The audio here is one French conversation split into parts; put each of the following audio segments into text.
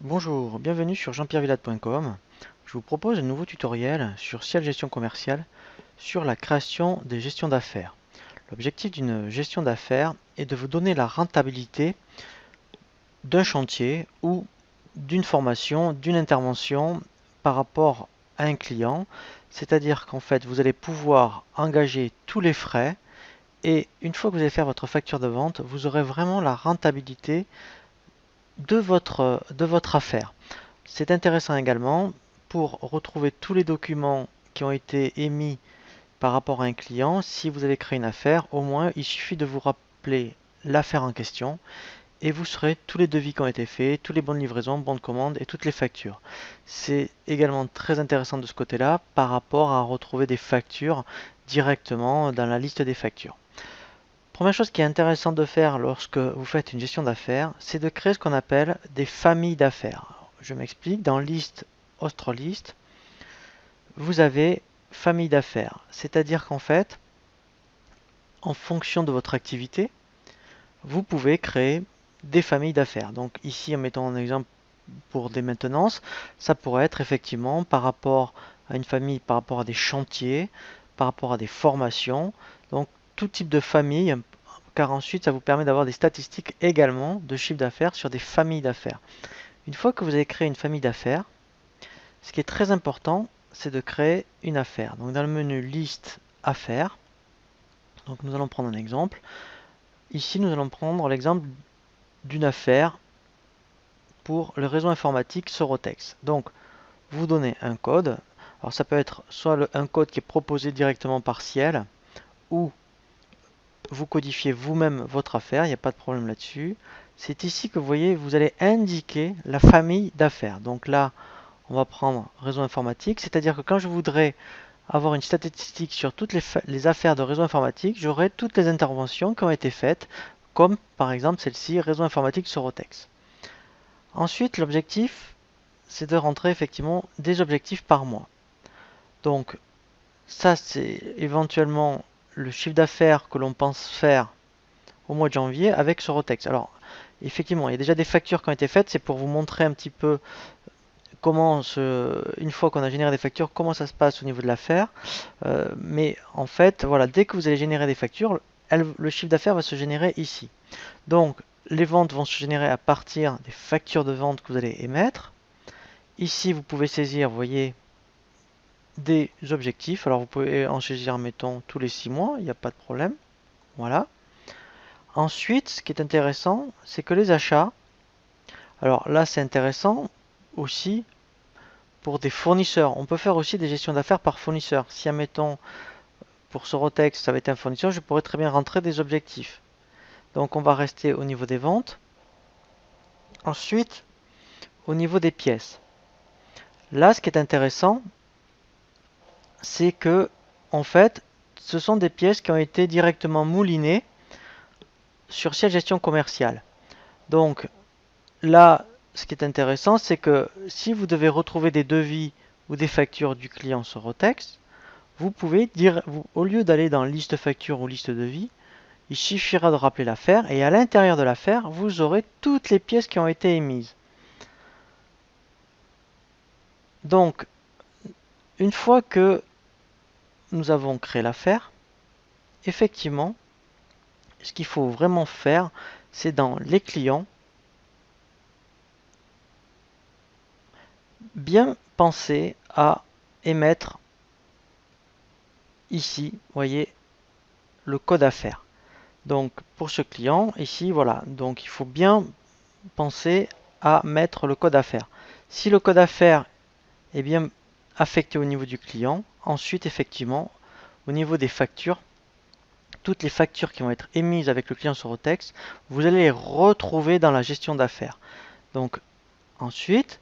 Bonjour, bienvenue sur jeanpierrevillade.com. Je vous propose un nouveau tutoriel sur Ciel Gestion Commerciale sur la création des gestions d'affaires. L'objectif d'une gestion d'affaires est de vous donner la rentabilité d'un chantier ou d'une formation, d'une intervention par rapport à un client. C'est-à-dire qu'en fait, vous allez pouvoir engager tous les frais et une fois que vous allez faire votre facture de vente, vous aurez vraiment la rentabilité de votre affaire. C'est intéressant également pour retrouver tous les documents qui ont été émis par rapport à un client. Si vous avez créé une affaire, au moins il suffit de vous rappeler l'affaire en question et vous saurez tous les devis qui ont été faits, tous les bons de livraison, bons de commande et toutes les factures. C'est également très intéressant de ce côté-là par rapport à retrouver des factures directement dans la liste des factures. Première chose qui est intéressante de faire lorsque vous faites une gestion d'affaires, c'est de créer ce qu'on appelle des familles d'affaires. Je m'explique, dans liste, autre liste, vous avez famille d'affaires. C'est-à-dire qu'en fait, en fonction de votre activité, vous pouvez créer des familles d'affaires. Donc ici, en mettant un exemple pour des maintenances, ça pourrait être effectivement par rapport à une famille, par rapport à des chantiers, par rapport à des formations. Donc tout type de famille, car ensuite ça vous permet d'avoir des statistiques également de chiffre d'affaires sur des familles d'affaires. Une fois que vous avez créé une famille d'affaires, ce qui est très important, c'est de créer une affaire. Donc dans le menu liste affaires, donc nous allons prendre un exemple. Ici nous allons prendre l'exemple d'une affaire pour le réseau informatique Sorotex. Donc vous donnez un code. Alors ça peut être soit un code qui est proposé directement par Ciel, ou vous codifiez vous-même votre affaire, il n'y a pas de problème là-dessus. C'est ici que vous voyez, vous allez indiquer la famille d'affaires. Donc là, on va prendre réseau informatique, c'est-à-dire que quand je voudrais avoir une statistique sur toutes les affaires de réseau informatique, j'aurai toutes les interventions qui ont été faites, comme par exemple celle-ci, réseau informatique Sorotex. Ensuite, l'objectif, c'est de rentrer effectivement des objectifs par mois. Donc ça, c'est éventuellement le chiffre d'affaires que l'on pense faire au mois de janvier avec Sorotex. Alors, effectivement, il y a déjà des factures qui ont été faites, c'est pour vous montrer un petit peu comment, une fois qu'on a généré des factures, comment ça se passe au niveau de l'affaire. Mais en fait, voilà, dès que vous allez générer des factures, le chiffre d'affaires va se générer ici. Donc, les ventes vont se générer à partir des factures de vente que vous allez émettre. Ici, vous pouvez saisir, vous voyez, des objectifs. Alors, vous pouvez en saisir, mettons, tous les 6 mois, il n'y a pas de problème. Voilà. Ensuite, ce qui est intéressant, c'est que les achats, alors là, c'est intéressant aussi pour des fournisseurs. On peut faire aussi des gestions d'affaires par fournisseur. Si, admettons, pour Sorotex, ça va être un fournisseur, je pourrais très bien rentrer des objectifs. Donc, on va rester au niveau des ventes. Ensuite, au niveau des pièces. Là, ce qui est intéressant, c'est que, en fait, ce sont des pièces qui ont été directement moulinées sur Ciel Gestion Commerciale. Donc, là, ce qui est intéressant, c'est que si vous devez retrouver des devis ou des factures du client Sorotex, vous pouvez dire, au lieu d'aller dans liste facture ou liste devis, il suffira de rappeler l'affaire et à l'intérieur de l'affaire, vous aurez toutes les pièces qui ont été émises. Donc, une fois que nous avons créé l'affaire, effectivement, ce qu'il faut vraiment faire, c'est dans les clients, bien penser à émettre ici, vous voyez, le code affaires. Donc pour ce client, ici, voilà, donc il faut bien penser à mettre le code affaires. Si le code affaires est bien affecté au niveau du client, ensuite effectivement, au niveau des factures, toutes les factures qui vont être émises avec le client Sorotex, vous allez les retrouver dans la gestion d'affaires. Donc ensuite,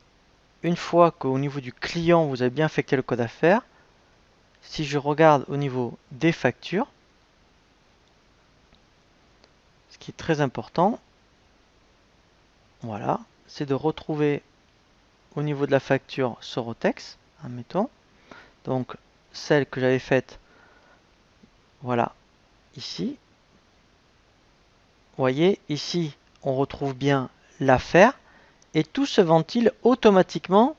une fois qu'au niveau du client, vous avez bien affecté le code affaires, si je regarde au niveau des factures, ce qui est très important, voilà, c'est de retrouver au niveau de la facture Sorotex, admettons. Donc celle que j'avais faite, voilà, ici. Vous voyez, ici, on retrouve bien l'affaire et tout se ventile automatiquement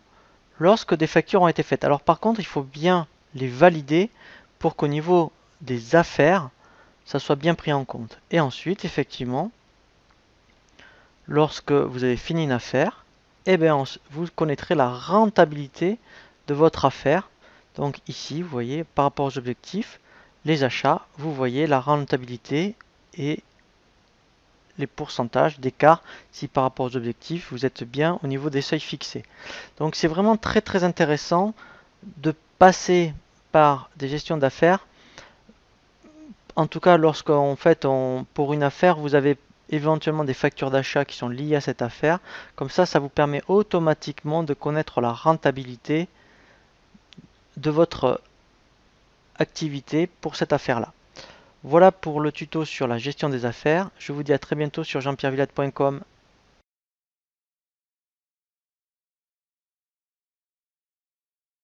lorsque des factures ont été faites. Alors par contre, il faut bien les valider pour qu'au niveau des affaires, ça soit bien pris en compte. Et ensuite, effectivement, lorsque vous avez fini une affaire, eh bien, vous connaîtrez la rentabilité de votre affaire. Donc ici, vous voyez, par rapport aux objectifs, les achats, vous voyez la rentabilité et les pourcentages d'écart si par rapport aux objectifs, vous êtes bien au niveau des seuils fixés. Donc c'est vraiment très très intéressant de passer par des gestions d'affaires. En tout cas, lorsqu'en fait, pour une affaire, vous avez éventuellement des factures d'achat qui sont liées à cette affaire. Comme ça vous permet automatiquement de connaître la rentabilité de votre activité pour cette affaire-là. Voilà pour le tuto sur la gestion des affaires. Je vous dis à très bientôt sur jeanpierrevillade.com.